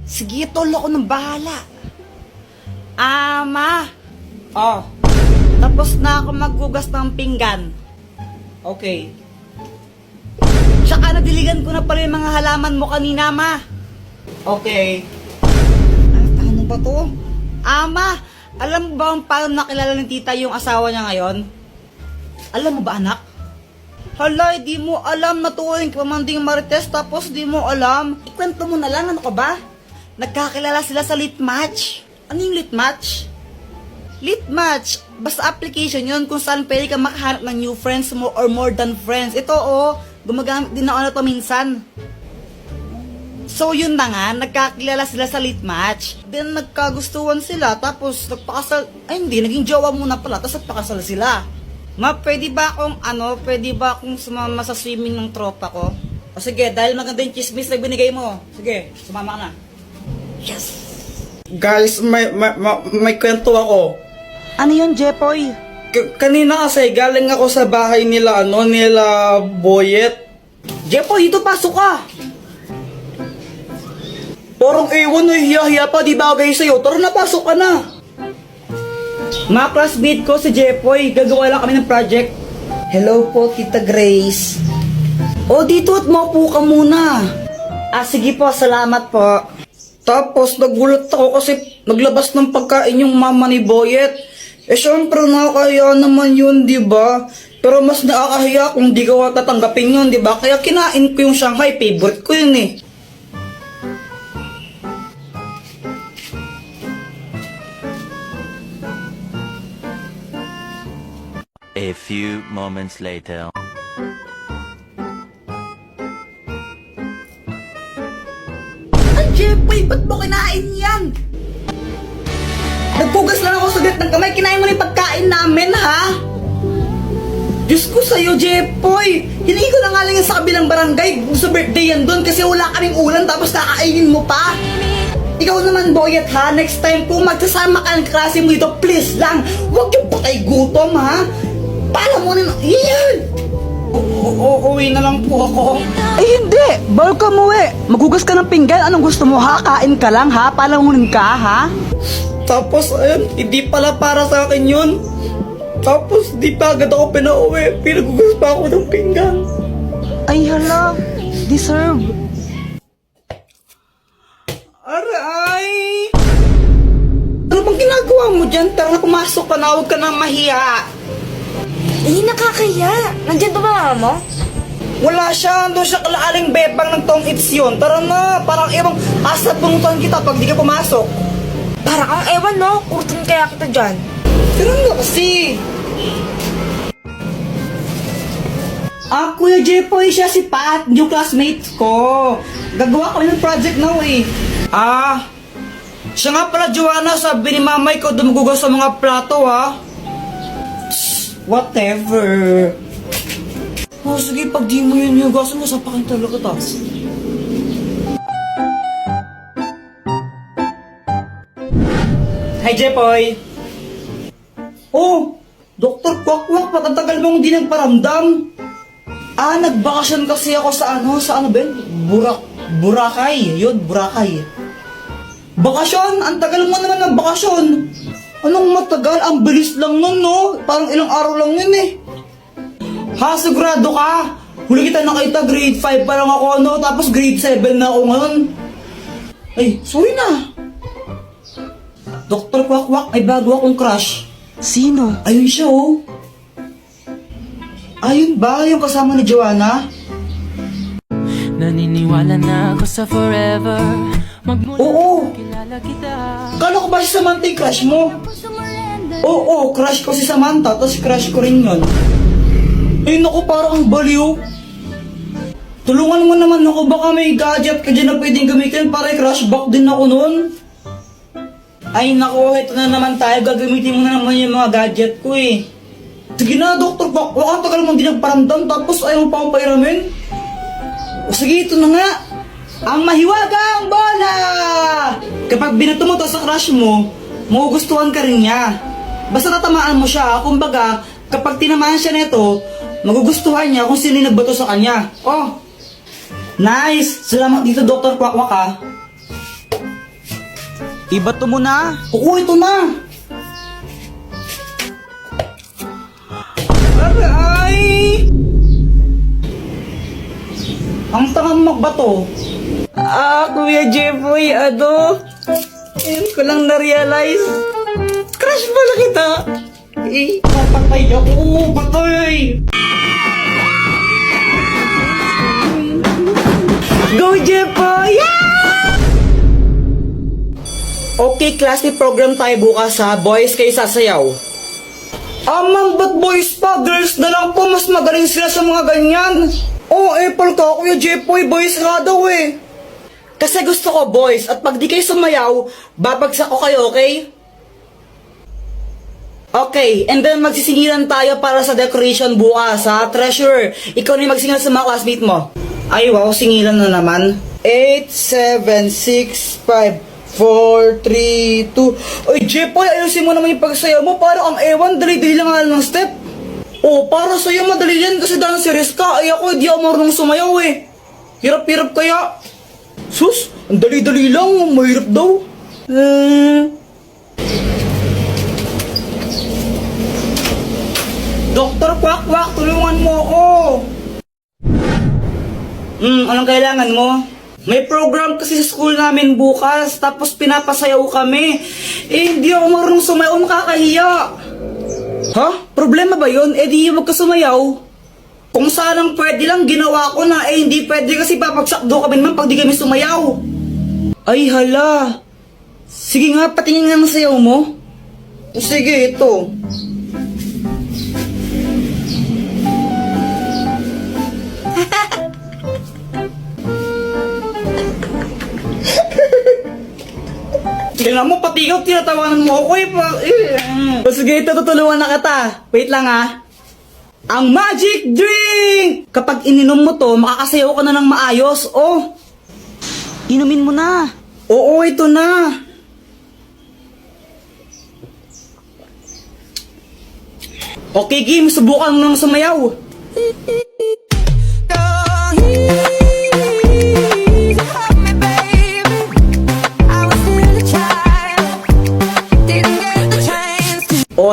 Sige, tol, ako nang bahala. Ma. Oh. Tapos na ako maghugas ng pinggan. Okay. Tsaka nadiligan ko na pala yung mga halaman mo kanina, ma. Okay. Ano ba to? Ma, alam mo ba kung paano nakilala ng tita yung asawa niya ngayon? Alam mo ba, anak? Hala, di mo alam na tuwing pamanding Marites tapos di mo alam. Ikwento mo na lang, ano ka ba? Nagkakilala sila sa lit match. Ano yung lit match? Lit match, basta application yun kung saan pwede ka makahanap ng new friends mo or more than friends. Ito gumagamit din ako na to minsan. So yun na nga, nagkakilala sila sa lit match. Then nagkagustuhan sila, tapos nagpakasal, ay hindi, naging jowa muna pala, tapos nagpakasal sila. Ma, pwede ba akong sumama sa swimming ng tropa ko? O sige, dahil maganda yung chismis na binigay mo. Sige, sumama ka na. Yes! Guys, may kwento ako. Ano yun, Jepoy? Kanina kasi galing ako sa bahay nila, nila Boyet. Jepoy, dito pasok ka! Parang ewan na hiya-hiya pa, di bagay sa'yo. Tara na, pasok ka na. Mga classmate ko si Jepoy, gagawa lang kami ng project. Hello po, Tita Grace. O, dito at maupo ka muna. Sige po, salamat po. Tapos nagulat ako kasi naglabas ng pagkain yung mama ni Boyet. Syempre nakakahiya naman yun, di ba? Pero mas nakakahiya kung di ko tatanggapin yun, di ba? Kaya kinain ko yung Shanghai, favorite ko yun eh. A few moments later. Ay, Jepoy, ba't mo kinain yan? Nagpugas lang ako saglit ng kamay, kinain mo na yung pagkain namin, ha? Diyos ko sa'yo, Jepoy. Hiningi ko na nga lang yan sa kabilang barangay. Sa birthday yan doon kasi wala kaming ulan tapos kakainin mo pa. Ikaw naman, Boyet, ha? Next time kung magsasama ka ng klase mo dito, please lang, huwag yung patay gutom, ha? Paalam mo na, yan! Uuwi na lang po ako. Ay, hindi! Bawal ka umuwi! Maghugas ka ng pinggan, anong gusto mo, ha? Kain ka lang, ha? Palamunin ka, ha? Tapos ayun, hindi pala para sa akin yun. Tapos di pa agad ako pinauwi. Pinagugas pa ako ng pinggan. Ay, hala! Deserve! Aray! Ano bang ginagawa mo dyan? Tara na, pumasok ka na, huwag ka na mahiya. Nakakaya. Nandiyan ba mama mo? Wala siya, doon siya kalaaling bebang ng tong its yun. Tara na, parang ibang asat punutan kita pag di ka pumasok. Para kang ewan, no? Kurtan kaya kita dyan. Tara na kasi. Kuya Jepoy, siya si Pat, yung classmate ko. Gagawa ko ng project now, eh. Siya nga pala, Joanna, sabi ni mamay ko dumugugas sa mga plato, ha? Whatever. Sige, pag di mo yun hugasan mo, sapakin talaga kita. Hi, Jepoy. Oh, Dr. Kwakwak, patatagal mong di nagparamdam. Nagbakasyon kasi ako sa ano ba yun? Boracay. Yun, Boracay. Bakasyon? Ang tagal mo naman ng bakasyon. Anong matagal? Ang bilis lang nun, no? Parang ilang araw lang yun eh. Ha, sigurado ka? Huli kita nakita, grade 5 pa lang ako, no? Tapos grade 7 na ako ngayon. Ay, sorry na. Dr. Kwakwak, ay bago akong crush. Sino? Ayun siya, oh. Ayun ba? Yung kasama ni Joanna? Naniniwala na ako sa forever. Oo. Kilala kita. Kala ko ba si Samantha yung crush mo? Oo, crush ko si Samantha, tapos crush ko rin yun. Ay naku, parang ang baliw. Tulungan mo naman ako, baka may gadget ka dyan na pwedeng gamitin para i-crush back din ako nun. Ay, naku, ito na naman tayo. Gagamitin mo na naman yung mga gadget ko, eh. Sige na, Dr. Kwakwak, ang tagal mong di nagparamdam, tapos ayaw mo pa akong pairamin. O sige, ito na nga. Ang mahiwagang bola! Kapag binato mo to sa crush mo, magugustuhan ka rin niya. Basta tatamaan mo siya. Kumbaga, kapag tinamaan siya nito, magugustuhan niya kung sino yung nagbato sa kanya. Oh, nice! Salamat dito, Dr. Kwakwak, ha. Ibato mo na. Oo, ito na. Aray! Ang tangang magbato. Kuya Jeffoy, ngayon ko lang na-realize. Crush pala kita. Papatay ako, patay. Go, Jeffoy! Okay, class, may program tayo bukas ha. Boys, kayo sasayaw. Ma'am, ba't boys pa? Girls na lang po, mas magaling sila sa mga ganyan. Apple ka, Kuya Jeffoy, boys nga daw eh. Kasi gusto ko boys, at pag di kayo sumayaw, babagsak ko kayo, okay? Okay, and then magsisingilan tayo para sa decoration bukas ha. Treasure, ikaw na yung magsingilan sa mga classmate mo. Ay wow, singilan na naman. 8, 7, 6, 5, 4, 3, 2. Oy, Jeffoy, ayusin mo naman yung pagsayaw mo. Parang ang ewan, dali-dali lang nga ng step. Para sa'yo madali yan kasi dancerist ka. Ay ako, di ako marunong sumayaw eh. Hirap-hirap kaya. Sus, ang dali-dali lang, mahirap daw. Dr. Quack-Quack, tulungan mo ako. Anong kailangan mo? May program kasi sa school namin bukas, tapos pinapasayaw kami. Hindi ako marunong sumayaw, makakahiya. Ha? Problema ba yun? Di wag ka sumayaw. Kung sanang pwede lang, ginawa ko na. Hindi pwede kasi papagsak do kami naman pag di kami sumayaw. Ay hala. Sige nga, patingin nga ng sayaw mo. Sige, ito. Tingnan mo, pati ikaw tinatawanan mo ako eh. Sige, ito tutulungan na kita. Wait lang ha. Ang magic drink! Kapag ininom mo to, makakasayaw ka na ng maayos. Inumin mo na. Oo, ito na. Okay, game. Subukan mo nang sumayaw.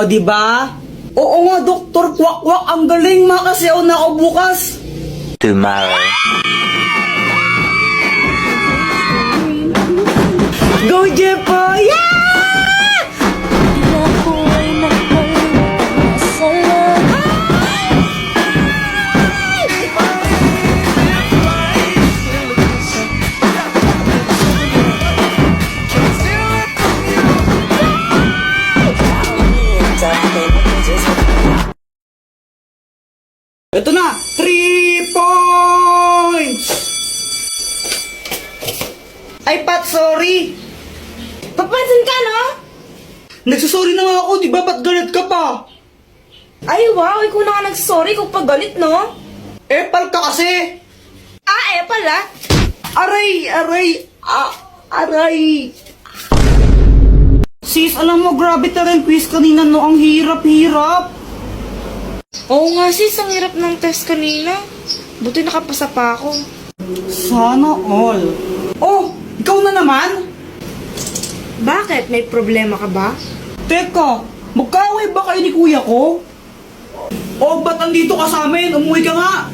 Diba? Oo nga, Dr. Quack-Quack, ang galing, makasayaw na ako bukas. Tomorrow. Go, Jeffoy! Ito na! 3 points! Ay, Pat, sorry! Papansin ka, no? Nagsasorry na nga ako, di ba? Ba't galit ka pa? Ay, wow, ikaw na nga nagsasorry kung pagalit, no? Epal ka kasi! Pala. Aray! Aray! Sis, alam mo, grabe talagang quiz kanina, no? Ang hirap-hirap! Oo nga sis, ang hirap ng test kanina. Buti nakapasa pa ako. Sana all. Ikaw na naman? Bakit? May problema ka ba? Teka, magkaaway ba kayo ni kuya ko? Ba't andito ka sa amin? Umuwi ka nga!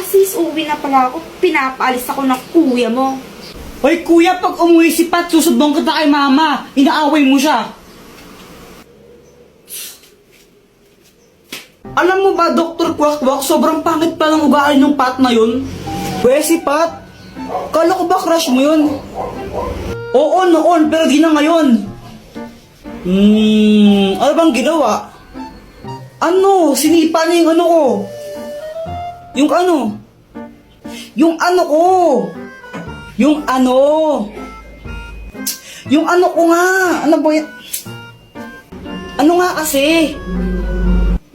Sis, uwi na pala ako. Pinapaalis ako ng kuya mo. Hoy kuya, pag umuwi si Pat, susubong kita kay mama. Inaaway mo siya. Alam mo ba, Dr. Quack-Quack, sobrang pangit pa ng ugali ng Pat na yun? Pwede si Pat? Kala ko ba crush mo yun? Oo, noon, pero di na ngayon. Ano bang ginawa? Sinipa niya yung ano ko. Yung ano? Yung ano ko. Yung ano? Yung ano ko nga. Ano ba yan? Ano nga kasi?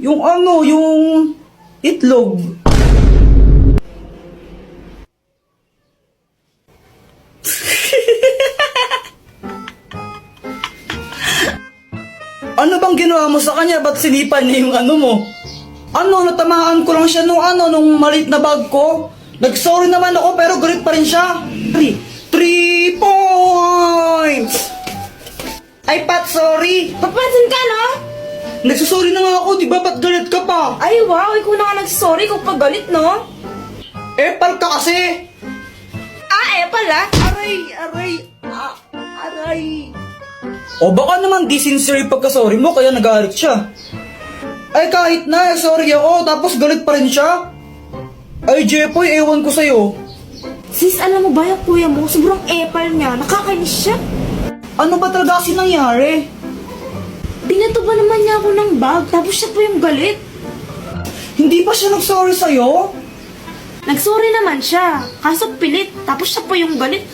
Yung ano, yung itlog. Ano bang ginawa mo sa kanya? Ba't sinipan niya yung ano mo? Natamaan ko lang siya nung maliit na bag ko. Nag-sorry naman ako pero galit pa rin siya. 3 points! Ay, Pat, sorry! Papansin ka, no? Nagsasorry na nga ako, di ba? Ba't galit ka pa? Ay, wow, ikaw na nga nagsorry kung pagalit, no? Epal ka kasi! Pala. Aray! O baka naman di sincere yung pagka-sorry mo, kaya nagalit siya. Ay, kahit na, sorry ako, tapos galit pa rin siya. Ay, Jepoy, ewan ko sa'yo. Sis, alam mo ba yung kuya mo? Sobrang epal niya. Nakakainis siya. Ano ba talaga kasi nangyari? Binato ba naman niya ako ng bag, tapos siya pa yung galit. Hindi pa siya nag-sorry sa'yo? Nagsorry naman siya, kaso pilit, tapos siya pa yung galit.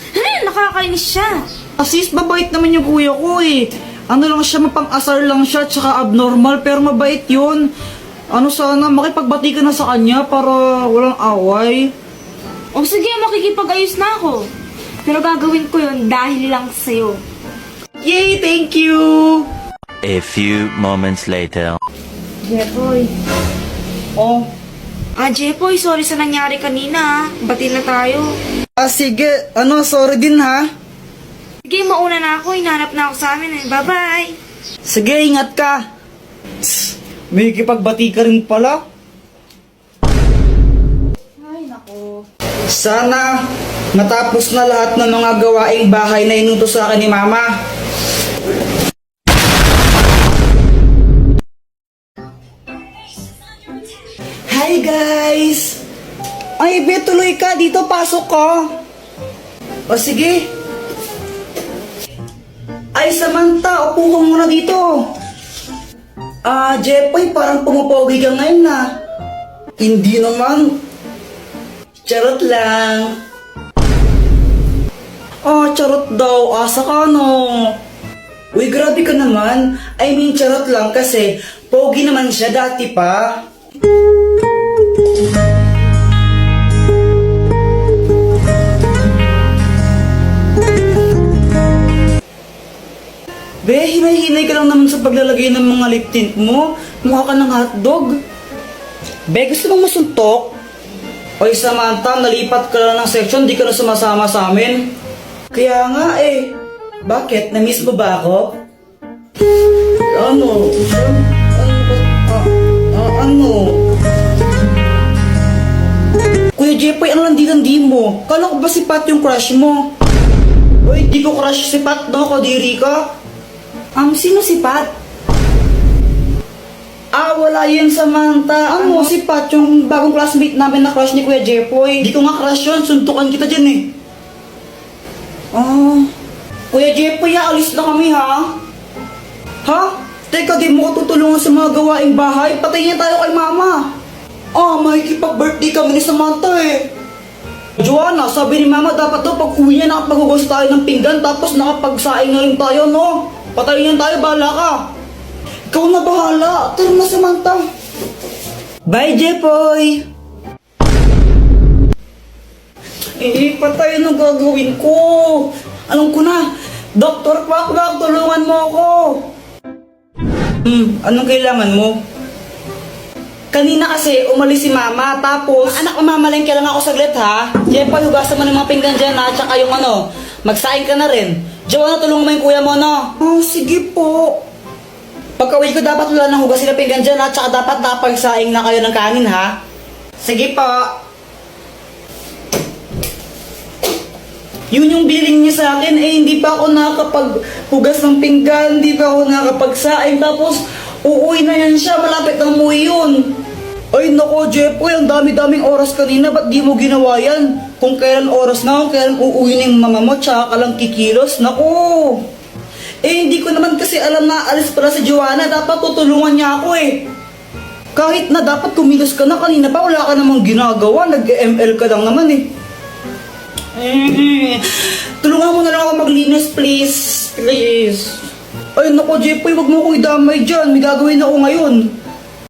Nakakainis siya. Asis, mabait naman yung kuya ko eh. Ano lang siya, mapang-asar lang siya, tsaka abnormal, pero mabait yun. Ano sana, makipagbati ka na sa kanya para walang away. O sige, makikipag-ayos na ako. Pero gagawin ko yun dahil lang sa'yo. Yay, thank you! A few moments later. Jepoy. Oh, Jepoy, sorry sa nangyari kanina. Bati na tayo. sige, sorry din ha. Sige, mauna na ako. Hinanap na ako sa amin. Bye-bye. Sige, ingat ka. Tss, may kipagbati ka rin pala. Ay, nako. Sana matapos na lahat ng mga gawaing bahay na inutos sa akin ni Mama. Hi guys! Ay, Be, tuloy ka. Dito, pasok ka. O sige. Ay, Samantha, upo ka muna dito. Jepoy, parang pumupogi ka ngayon na. Hindi naman. Charot lang. Charot daw. Asa ka, no? Uy, grabe ka naman. I mean, charot lang kasi pogi naman siya dati pa. Be, hinay-hinay ka lang naman sa paglalagay ng mga lip tint mo. Mukha ka ng hotdog. Be, gusto mong masuntok? Oy, Samantha, nalipat ka lang ng section, di ka na sumasama sa amin. Kaya nga eh. Bakit? Na-miss mo ba ako? Ano? Ano? Kuya Jepoy, ano landi-landi mo? Kala ko ba si Pat yung crush mo? Uy, di ko crush si Pat, no? Kadiri ka? Sino si Pat? Wala yun, Samantha. Ano? Si Pat, yung bagong classmate namin na crush ni Kuya Jepoy. Di ko nga crush yun, suntukan kita dyan eh. Kuya Jepoy, alis na kami ha? Ha? Teka, di mo ko tutulungan sa mga gawaing bahay? Patayin tayo kay Mama. Makikipag-birthday kami ni Samantha eh. Joanna, sabi ni Mama dapat daw pag uwi niya nakapaghugas tayo ng pinggan tapos nakapagsaing na rin tayo, no? Patayin tayo, bahala ka. Ikaw na bahala. Tara na, Samantha. Bye, Jepoy. Patay na gagawin ko. Alam ko na. Dr. Quack, tulungan mo ako. Anong kailangan mo? Kanina kasi umalis si Mama, tapos anak, mamamalengke lang ako saglit ha. Jepoy, hugasan mo ng mga pinggan dyan ha, tsaka yung magsaing ka na rin. Joanna, tulungan mo yung kuya mo, no? Sige po. Pagka-uwi ko dapat wala nang hugas sila pinggan dyan ha, tsaka dapat napagsaing na kayo ng kanin ha. Sige po. Yun yung billing niya sa akin, hindi pa ako nakakapaghugas ng pinggan, hindi pa ako nakakapagsaing, tapos uuwi na yan siya, malapit na umuwi yun. Ay nako, Jepoy, ang dami-daming oras kanina, ba't di mo ginawa yan? Kung kailan oras na, kung kailan uuwi ng mama mo, tsaka ka lang kikilos, nako. Hindi ko naman kasi alam na alis pala si Joanna, dapat tutulungan niya ako eh. Kahit na dapat kumilos ka na kanina pa, wala ka namang ginagawa, nag-ML ka lang naman eh. Tulungan mo na lang ako maglinis, please. Please. Ay nako, Jepoy, wag mo ko idamay dyan. May gagawin ako ngayon.